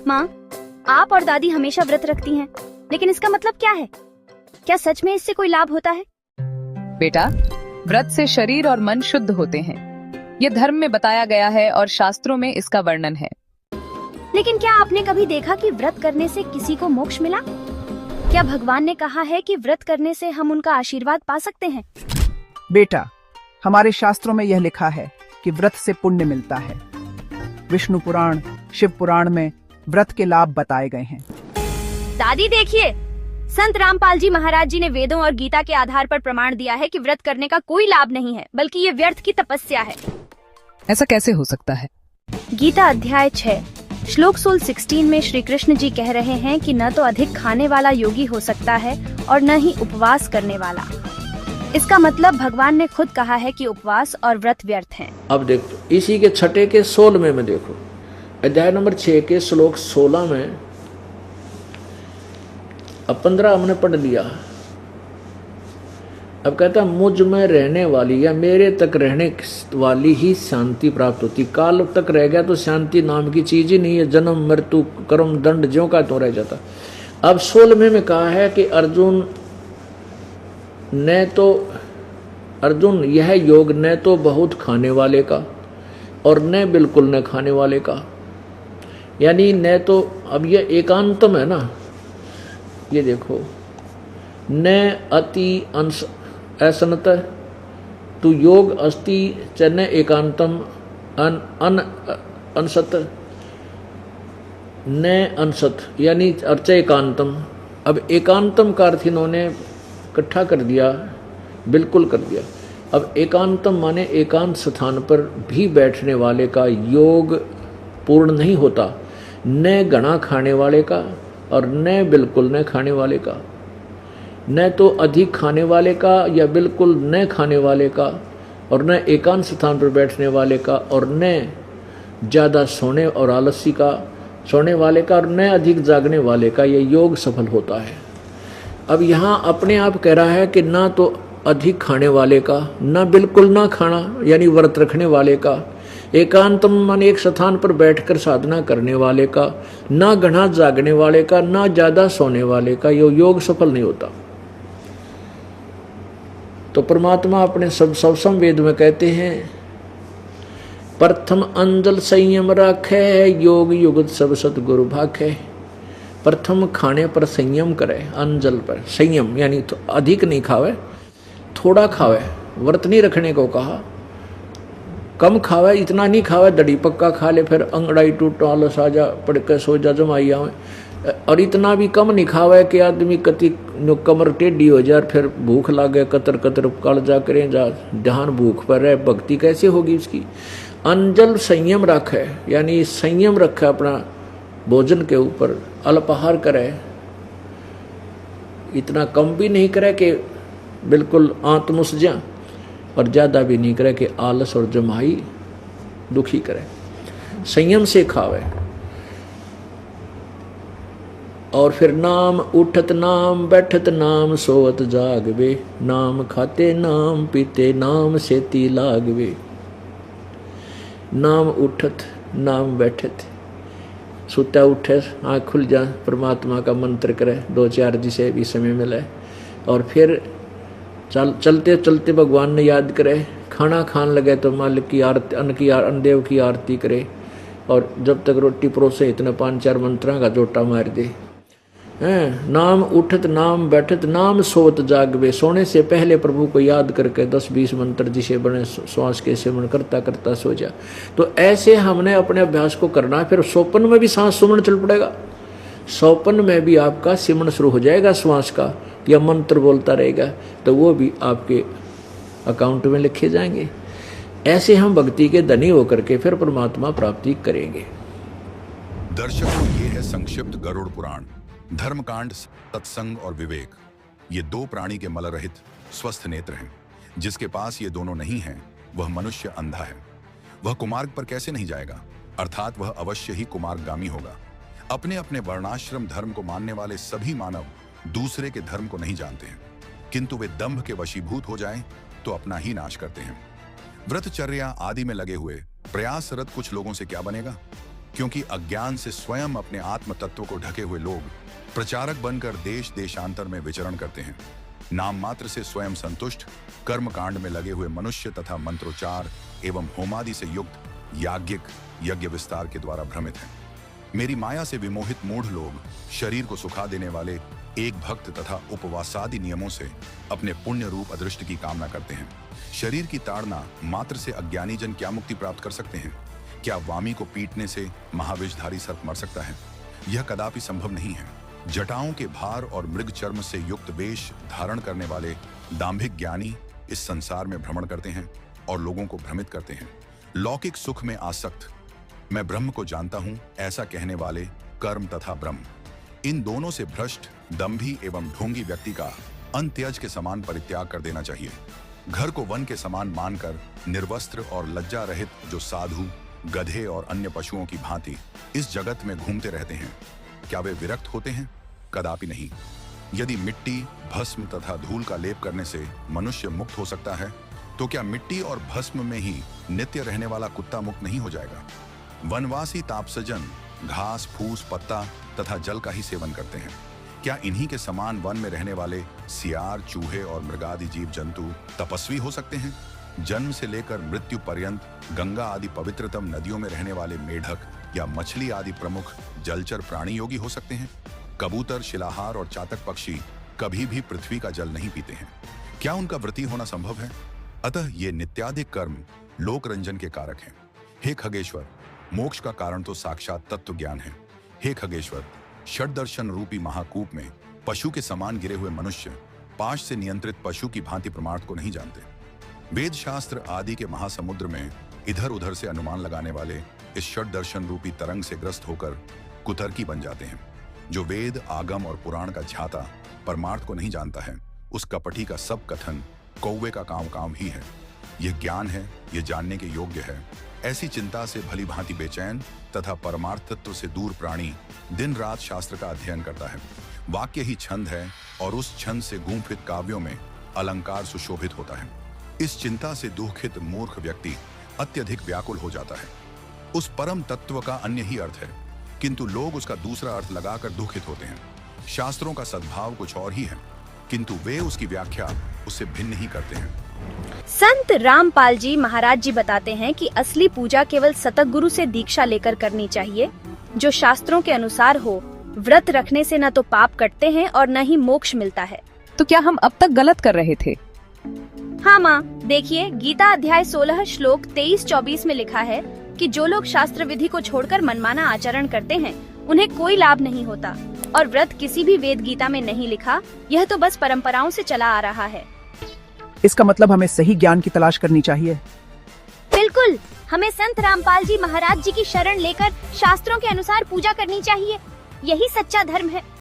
माँ, आप और दादी हमेशा व्रत रखती हैं, लेकिन इसका मतलब क्या है? क्या सच में इससे कोई लाभ होता है? बेटा, व्रत से शरीर और मन शुद्ध होते हैं। ये धर्म में बताया गया है और शास्त्रों में इसका वर्णन है। लेकिन क्या आपने कभी देखा कि व्रत करने से किसी को मोक्ष मिला? क्या भगवान ने कहा है कि व्रत करने से हम उनका आशीर्वाद पा सकते हैं? बेटा, हमारे शास्त्रों में यह लिखा है कि व्रत से पुण्य मिलता है। विष्णु पुराण, शिव पुराण में व्रत के लाभ बताए गए हैं। दादी देखिए, संत रामपाल जी महाराज जी ने वेदों और गीता के आधार पर प्रमाण दिया है कि व्रत करने का कोई लाभ नहीं है, बल्कि ये व्यर्थ की तपस्या है। ऐसा कैसे हो सकता है? गीता अध्याय 6 श्लोक 16 में श्री कृष्ण जी कह रहे हैं कि न तो अधिक खाने वाला योगी हो सकता है और न ही उपवास करने वाला। इसका मतलब भगवान ने खुद कहा है कि उपवास और व्रत व्यर्थ हैं। अब देखो, इसी के 6 के 16 में देखो, अध्याय नंबर 6 के श्लोक 16 में, अब 15 हमने पढ़ लिया। अब कहता मुझ में रहने वाली या मेरे तक रहने वाली ही शांति प्राप्त होती। काल तक रह गया तो शांति नाम की चीज ही नहीं है। जन्म मृत्यु कर्म दंड ज्यों का तो रह जाता। अब 16 में कहा है कि अर्जुन यह योग न तो बहुत खाने वाले का और न बिल्कुल न खाने वाले का, यानी न तो, अब यह एकांतम है ना, ये देखो, न अति अंश असनत तु योग अस्ति च न एकांतम अन अंशत न अंशत, यानी अर्च एकांतम। अब एकांतम का अर्थ इन्होंने इकट्ठा कर दिया, बिल्कुल कर दिया। अब एकांतम माने एकांत स्थान पर भी बैठने वाले का योग पूर्ण नहीं होता, न घना खाने वाले का और न बिल्कुल न खाने वाले का, न तो अधिक खाने वाले का या बिल्कुल न खाने वाले का, और न एकांत स्थान पर बैठने वाले का, और न ज़्यादा सोने और आलसी का सोने वाले का, और न अधिक जागने वाले का ये योग सफल होता है। अब यहाँ अपने आप कह रहा है कि ना तो अधिक खाने वाले का, ना बिल्कुल ना खाना यानी व्रत रखने वाले का, एकांतम माने एक स्थान पर बैठकर साधना करने वाले का, ना घना जागने वाले का, ना ज्यादा सोने वाले का, ये योग सफल नहीं होता। तो परमात्मा अपने सब वेद में कहते हैं, प्रथम अंजल संयम राखे, योग युगत सब सतगुरु भाखे। प्रथम खाने पर संयम करे, अंजल पर संयम यानी तो अधिक नहीं खावे, थोड़ा खावे। व्रत नहीं रखने को कहा, कम खावे, इतना नहीं खावे दड़ी पक्का खा ले, फिर अंगड़ाई टूट आलस आ जा, पड़ के सो जा, जमाई आवे। और इतना भी कम नहीं खावे कि आदमी कति कमर टेढ़ी हो जाए, फिर भूख लागे, कतर कतर कालजा करें जा, ध्यान भूख पर है, भक्ति कैसे होगी उसकी। अंजल संयम रखे, यानी संयम रखे अपना भोजन के ऊपर, अल्पाहार करे, इतना कम भी नहीं करे कि बिल्कुल आत्मुस जा, और ज़्यादा भी नहीं करे कि आलस और जमाई दुखी करे। संयम से खावे। और फिर नाम उठत नाम बैठत नाम सोवत जागवे, नाम खाते नाम पीते नाम सेती लागवे। नाम उठत नाम बैठत, सुता उठे आँख खुल जा, परमात्मा का मंत्र करे, 2-4 जिसे भी समय मिले, और फिर चलते चलते भगवान ने याद करे। खाना खान लगे तो मालिक की आरती, अन्नदेव की आरती करे, और जब तक रोटी परोसे इतने 5-4 मंत्रा का जोटा मार दे। नाम उठत नाम बैठत नाम सोवत जागवे, सोने से पहले प्रभु को याद करके 10-20 मंत्र जिसे बने श्वास के सेवन करता करता सो जा। तो ऐसे हमने अपने अभ्यास को करना है। फिर स्वप्न में भी सांस सुमन चल पड़ेगा, स्वप्न में भी आपका सिमरण शुरू हो जाएगा श्वास का, या मंत्र बोलता रहेगा, तो वो भी आपके अकाउंट में लिखे जाएंगे। ऐसे हम भक्ति के धनी होकर के फिर परमात्मा प्राप्ति करेंगे। दर्शकों, ये है संक्षिप्त गरुड़ पुराण, धर्मकांड, सत्संग और विवेक। ये 2 प्राणी के मल रहित स्वस्थ नेत्र हैं। जिसके पास ये दोनों नहीं हैं, वह मनुष्य अंधा है। वह कुमार्ग पर कैसे नहीं जाएगा, अर्थात वह अवश्य ही कुमार्गगामी होगा। अपने अपने वर्णाश्रम धर्म को मानने वाले सभी मानव दूसरे के धर्म को नहीं जानते हैं, किंतु वे दंभ के वशीभूत हो जाएं तो अपना ही नाश करते हैं। व्रतचर्या आदि में लगे हुए प्रयासरत कुछ लोगों से क्या बनेगा? क्योंकि अज्ञान से स्वयं अपने आत्म तत्व को ढके हुए लोग प्रचारक बनकर देश देशांतर में विचरण करते हैं। नाम मात्र से स्वयं संतुष्ट, कर्म कांड में लगे हुए मनुष्य तथा मंत्रोच्चार एवं होमादि से युक्त याज्ञिक यज्ञ विस्तार के द्वारा भ्रमित हैं। मेरी माया से विमोहित मूढ़ लोग शरीर को सुखा देने वाले एक भक्त तथा उपवासादि नियमों से अपने पुण्य रूप अदृष्ट की कामना करते हैं। शरीर की ताड़ना मात्र से अज्ञानी जन क्या मुक्ति प्राप्त कर सकते हैं? क्या वामी को पीटने से महाविषधारी सर्प मर सकता है? यह कदापि संभव नहीं है। जटाओं के भार और मृग चर्म से युक्त वेश धारण करने वाले दाम्भिक ज्ञानी इस संसार में भ्रमण करते हैं और लोगों को भ्रमित करते हैं। लौकिक सुख में आसक्त, मैं ब्रह्म को जानता हूं, ऐसा कहने वाले कर्म तथा ब्रह्म, इन दोनों से भ्रष्ट, दंभी एवं ढोंगी व्यक्ति का अंत्यज के समान परित्याग कर देना चाहिए। घर को वन के समान मानकर निर्वस्त्र और लज्जा रहित जो साधु, गधे और अन्य पशुओं की भांति इस जगत में घूमते रहते हैं, क्या वे विरक्त होते हैं? कदापि नहीं। यदि मिट्टी, भस्म तथा धूल का लेप करने से मनुष्य मुक्त हो सकता है, तो क्या मिट्टी और भस्म में ही नित्य रहने वाला कुत्ता मुक्त नहीं हो जाएगा? वनवासी तापसजन घास, फूस, पत्ता तथा जल का ही सेवन करते हैं। क्या इन्हीं के समान वन में रहने वाले सियार, चूहे और मृगादि जीव जंतु तपस्वी हो सकते हैं? जन्म से लेकर मृत्यु पर्यंत गंगा आदि पवित्रतम नदियों में रहने वाले मेढक या मछली आदि प्रमुख जलचर प्राणी योगी हो सकते हैं? कबूतर, शिलाहार और चातक पक्षी कभी भी पृथ्वी का जल नहीं पीते हैं। क्या उनका व्रती होना संभव है? अतः ये नित्यादिक कर्म लोक रंजन के कारक हैं। हे खगेश्वर, मोक्ष का कारण तो साक्षात तत्व ज्ञान है। हे खगेश्वर, षड्दर्शन रूपी महाकूप में पशु के समान गिरे हुए मनुष्य पाश से नियंत्रित पशु की भांति परमार्थ को नहीं जानते। वेद शास्त्र आदि के महासमुद्र में इधर उधर से अनुमान लगाने वाले इस षड्दर्शन रूपी तरंग से ग्रस्त होकर कुतर्की बन जाते हैं। जो वेद, आगम और पुराण का झाता परमार्थ को नहीं जानता है, उस कपटी का सब कथन कौवे का काम ही है। यह ज्ञान है, यह जानने के योग्य है। ऐसी चिंता से भली भांति बेचैन तथा परमार्थ तत्व से दूर प्राणी दिन रात शास्त्र का अध्ययन करता है। वाक्य ही छंद है और उस छंद से गुंफित काव्यों में अलंकार सुशोभित होता है। इस चिंता से दुखित मूर्ख व्यक्ति अत्यधिक व्याकुल हो जाता है। उस परम तत्व का अन्य ही अर्थ है, किंतु लोग उसका दूसरा अर्थ लगाकर दुखित होते हैं। शास्त्रों का सद्भाव कुछ और ही है, किंतु वे उसकी व्याख्या उससे भिन्न ही करते हैं। संत रामपाल जी महाराज जी बताते हैं कि असली पूजा केवल सतगुरु से दीक्षा लेकर करनी चाहिए, जो शास्त्रों के अनुसार हो। व्रत रखने से न तो पाप कटते हैं और न ही मोक्ष मिलता है। तो क्या हम अब तक गलत कर रहे थे? हाँ माँ, देखिए गीता अध्याय 16 श्लोक 23-24 में लिखा है कि जो लोग शास्त्र विधि को छोड़कर मनमाना आचरण करते हैं, उन्हें कोई लाभ नहीं होता। और व्रत किसी भी वेद गीता में नहीं लिखा, यह तो बस परंपराओं से चला आ रहा है। इसका मतलब हमें सही ज्ञान की तलाश करनी चाहिए। बिल्कुल, हमें संत रामपाल जी महाराज जी की शरण लेकर शास्त्रों के अनुसार पूजा करनी चाहिए। यही सच्चा धर्म है।